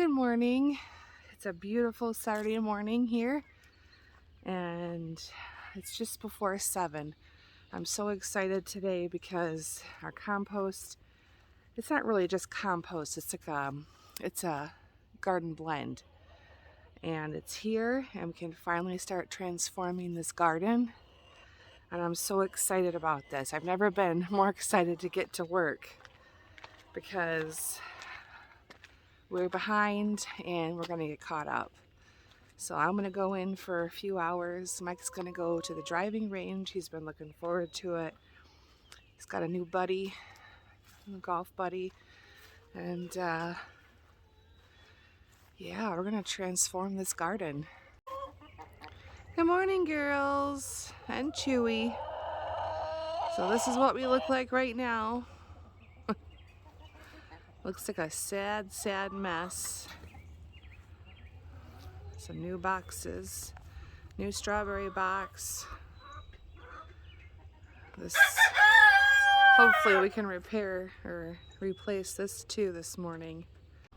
Good morning. It's a beautiful Saturday morning here, and it's just before 7. I'm so excited today because our compost, it's not really just compost, it's a garden blend. And it's here, and we can finally start transforming this garden. And I'm so excited about this. I've never been more excited to get to work because we're behind and we're gonna get caught up. So I'm gonna go in for a few hours. Mike's gonna go to the driving range. He's been looking forward to it. He's got a new buddy, a golf buddy. And yeah, we're gonna transform this garden. Good morning, girls, and Chewy. So this is what we look like right now. Looks like a sad, sad mess. Some new boxes. New strawberry box. This, hopefully we can repair or replace this too this morning.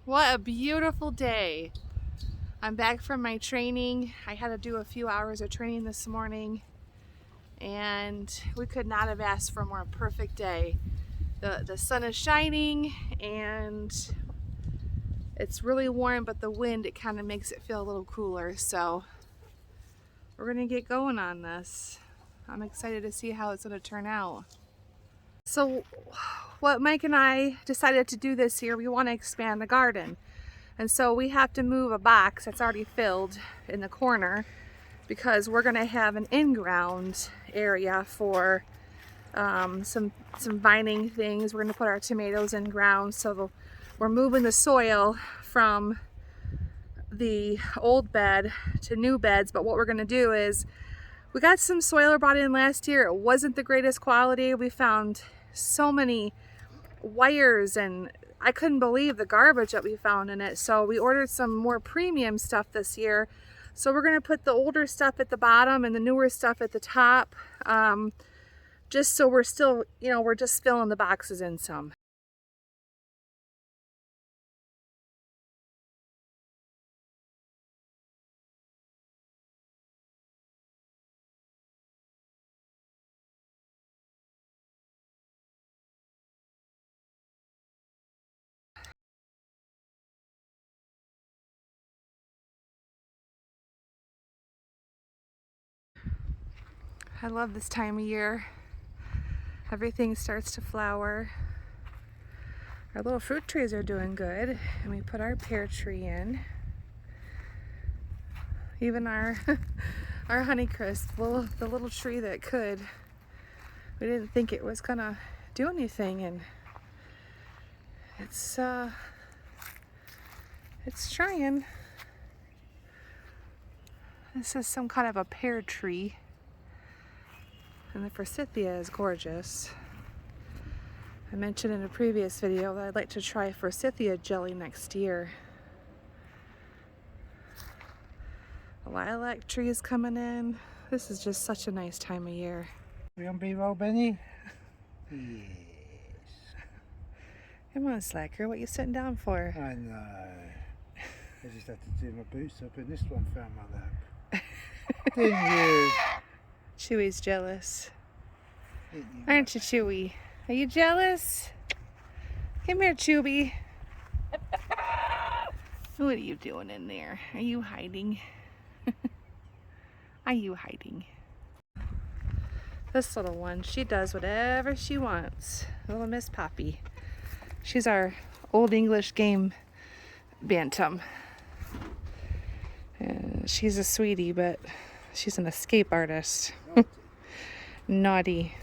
What a beautiful day. I'm back from my training. I had to do a few hours of training this morning, and we could not have asked for a more perfect day. The sun is shining and it's really warm, but the wind, it kind of makes it feel a little cooler. So we're gonna get going on this. I'm excited to see how it's gonna turn out. So what Mike and I decided to do this year, we want to expand the garden. And so we have to move a box that's already filled in the corner because we're gonna have an in-ground area for some vining things. We're gonna put our tomatoes in ground, so we're moving the soil from the old bed to new beds. But what we're gonna do is, we got some soil brought in last year. It wasn't the greatest quality. We found so many wires, and I couldn't believe the garbage that we found in it. So we ordered some more premium stuff this year. So we're gonna put the older stuff at the bottom and the newer stuff at the top. Just so we're still, we're just filling the boxes in some. I love this time of year. Everything starts to flower. Our little fruit trees are doing good, and we put our pear tree in. Even our our Honeycrisp, the little tree that could. We didn't think it was gonna do anything, and it's trying. This is some kind of a pear tree, and the forsythia is gorgeous. I mentioned in a previous video that I'd like to try forsythia jelly next year. The lilac tree is coming in. This is just such a nice time of year. We on B-roll, Benny? Yes. Come on, Slacker, what you sitting down for? I know. I just had to do my boots up and this one found my lap. Didn't you? Chewy's jealous. Didn't you? Aren't you, Chewy? Are you jealous? Come here, Chewy. What are you doing in there? Are you hiding? Are you hiding? This little one, she does whatever she wants. Little Miss Poppy. She's our Old English game bantam. She's a sweetie, but she's an escape artist. Naughty.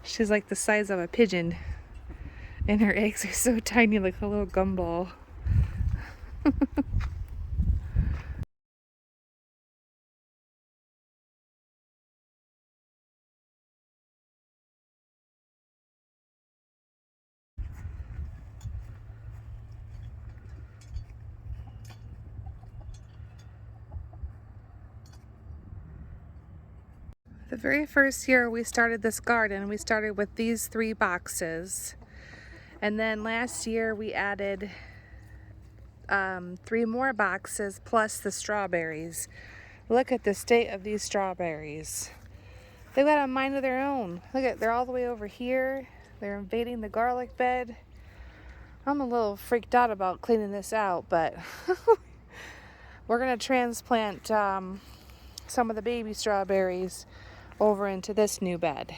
She's like the size of a pigeon, and her eggs are so tiny, like a little gumball. The very first year we started this garden, we started with these 3 boxes. And then last year we added 3 more boxes plus the strawberries. Look at the state of these strawberries. They've got a mind of their own. Look at, they're all the way over here. They're invading the garlic bed. I'm a little freaked out about cleaning this out, but we're gonna transplant some of the baby strawberries over into this new bed.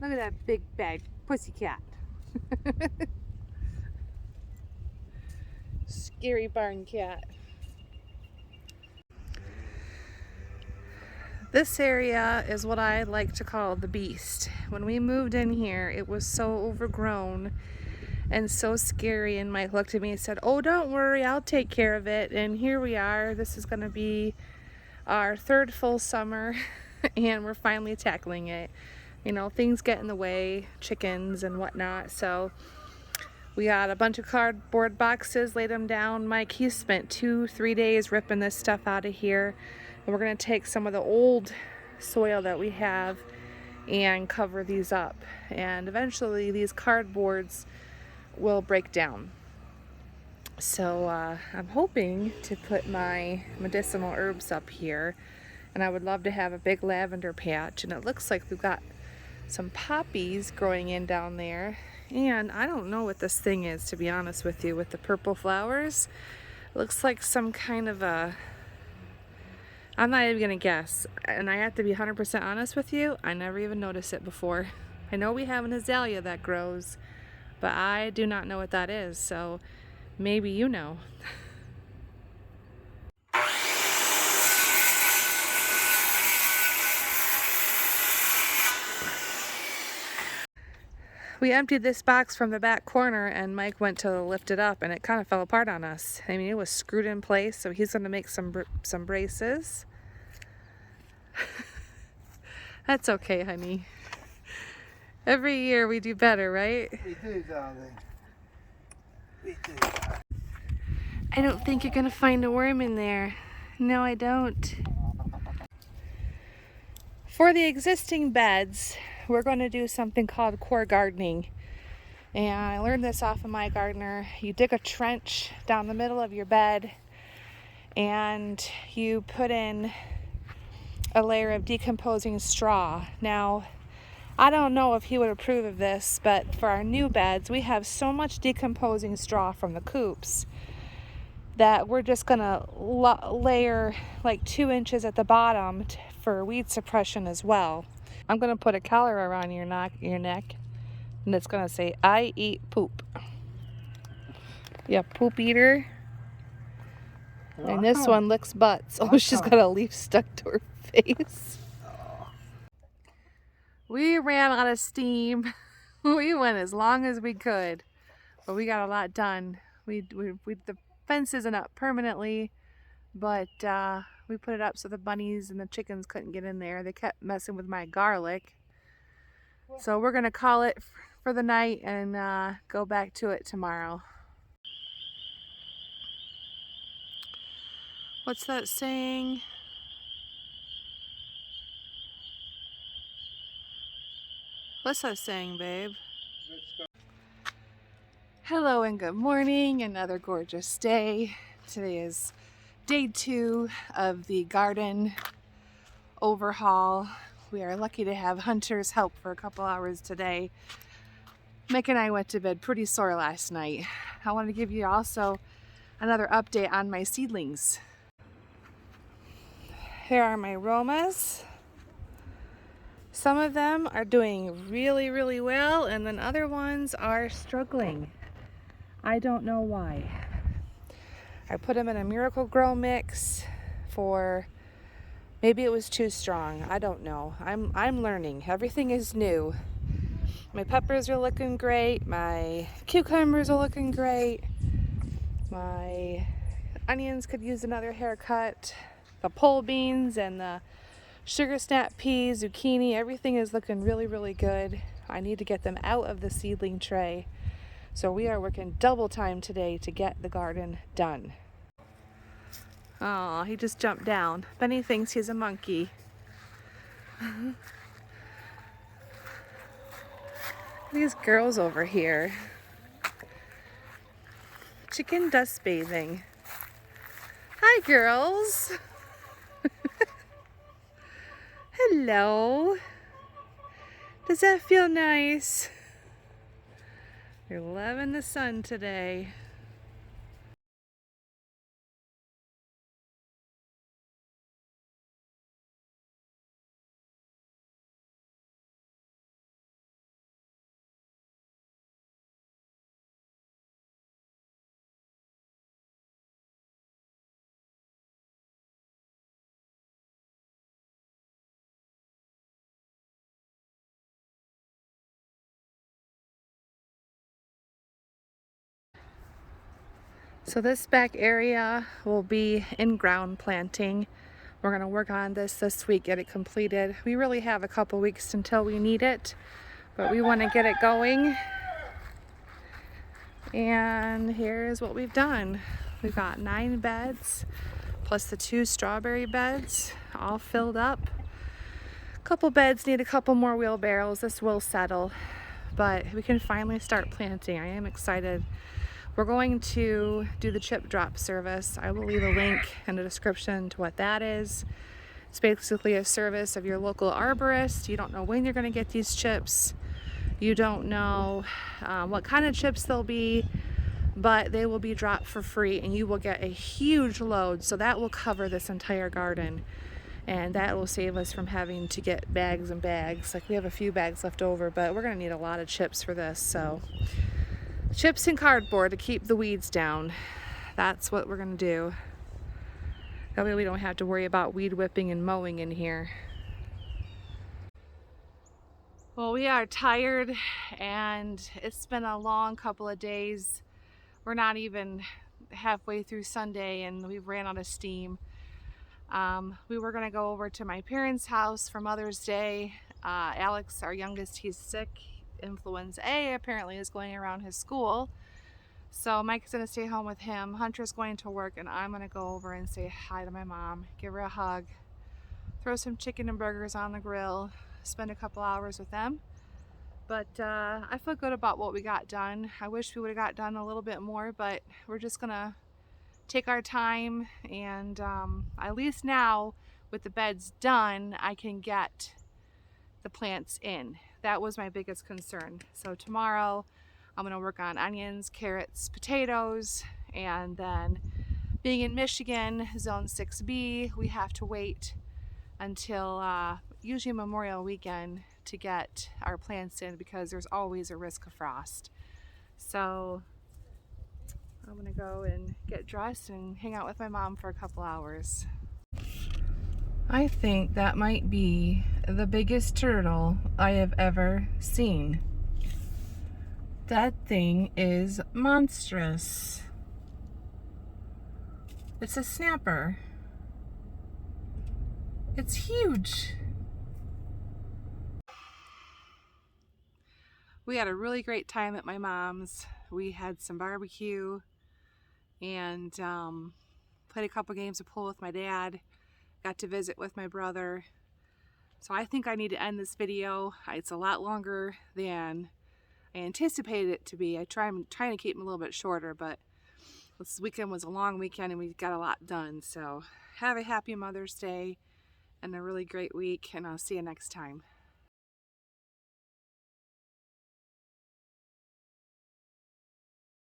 Look at that big bag pussycat. Scary barn cat. This area is what I like to call the beast. When we moved in here, it was so overgrown and so scary, and Mike looked at me and said, "Oh, don't worry, I'll take care of it." And here we are. This is going to be our 3rd full summer and we're finally tackling it. You know, things get in the way, chickens and whatnot, so we got a bunch of cardboard boxes, laid them down. Mike, he spent 2-3 days ripping this stuff out of here. And we're going to take some of the old soil that we have and cover these up. And eventually these cardboards will break down. So I'm hoping to put my medicinal herbs up here. And I would love to have a big lavender patch. And it looks like we've got some poppies growing in down there. And I don't know what this thing is, to be honest with you, with the purple flowers. It looks like some kind of a... I'm not even gonna guess, and I have to be 100% honest with you, I never even noticed it before. I know we have an azalea that grows, but I do not know what that is, so maybe you know. We emptied this box from the back corner and Mike went to lift it up and it kind of fell apart on us. I mean, it was screwed in place, so he's gonna make some braces. That's okay, honey. Every year we do better, right? We do, darling. We do. I don't think you're gonna find a worm in there. No, I don't. For the existing beds, we're going to do something called core gardening. And I learned this off of my gardener. You dig a trench down the middle of your bed and you put in a layer of decomposing straw. Now, I don't know if he would approve of this, but for our new beds, we have so much decomposing straw from the coops that we're just gonna layer like 2 inches at the bottom for weed suppression as well. I'm gonna put a collar around your neck, and it's gonna say, "I eat poop." Yeah, poop eater. And this one licks butts. Oh, she's got a leaf stuck to her face. We ran out of steam. We went as long as we could, but we got a lot done. The fence isn't up permanently, but we put it up so the bunnies and the chickens couldn't get in there. They kept messing with my garlic. So we're gonna call it for the night and go back to it tomorrow. What's that saying? What's that saying, babe? Hello and good morning. Another gorgeous day. Today is day 2 of the garden overhaul. We are lucky to have Hunter's help for a couple hours today. Mick and I went to bed pretty sore last night. I want to give you also another update on my seedlings. Here are my Romas. Some of them are doing really, really well, and then other ones are struggling. I don't know why. I put them in a Miracle Grow mix for, maybe it was too strong. I don't know. I'm learning. Everything is new. My peppers are looking great. My cucumbers are looking great. My onions could use another haircut. The pole beans and the sugar snap peas, zucchini, everything is looking really, really good. I need to get them out of the seedling tray. So we are working double time today to get the garden done. Oh, he just jumped down. Benny thinks he's a monkey. These girls over here. Chicken dust bathing. Hi, girls. Hello. Does that feel nice? You're loving the sun today. So this back area will be in-ground planting. We're gonna work on this week, get it completed. We really have a couple weeks until we need it, but we wanna get it going. And here's what we've done. We've got 9 beds, plus the 2 strawberry beds, all filled up. A couple beds need a couple more wheelbarrows. This will settle, but we can finally start planting. I am excited. We're going to do the chip drop service. I will leave a link in the description to what that is. It's basically a service of your local arborist. You don't know when you're going to get these chips. You don't know what kind of chips they'll be, but they will be dropped for free and you will get a huge load. So that will cover this entire garden, and that will save us from having to get bags and bags. Like, we have a few bags left over, but we're going to need a lot of chips for this. So chips and cardboard to keep the weeds down. That's what we're gonna do. That way we don't have to worry about weed whipping and mowing in here. Well, we are tired and it's been a long couple of days. We're not even halfway through Sunday and we've ran out of steam. We were gonna go over to my parents' house for Mother's Day. Alex, our youngest, he's sick. Influenza A apparently is going around his school, so Mike's gonna stay home with him. Hunter's going to work and I'm gonna go over and say hi to my mom, give her a hug, throw some chicken and burgers on the grill, spend a couple hours with them. But I feel good about what we got done. I wish we would have got done a little bit more, but we're just gonna take our time, and at least now with the beds done I can get the plants in. That was my biggest concern. So tomorrow I'm gonna work on onions, carrots, potatoes, and then being in Michigan, zone 6B, we have to wait until usually Memorial weekend to get our plants in because there's always a risk of frost. So I'm gonna go and get dressed and hang out with my mom for a couple hours. I think that might be the biggest turtle I have ever seen. That thing is monstrous. It's a snapper. It's huge. We had a really great time at my mom's. We had some barbecue and played a couple games of pool with my dad. Got to visit with my brother. So I think I need to end this video. It's a lot longer than I anticipated it to be. I'm trying to keep them a little bit shorter, but this weekend was a long weekend and we got a lot done. So have a happy Mother's Day and a really great week, and I'll see you next time.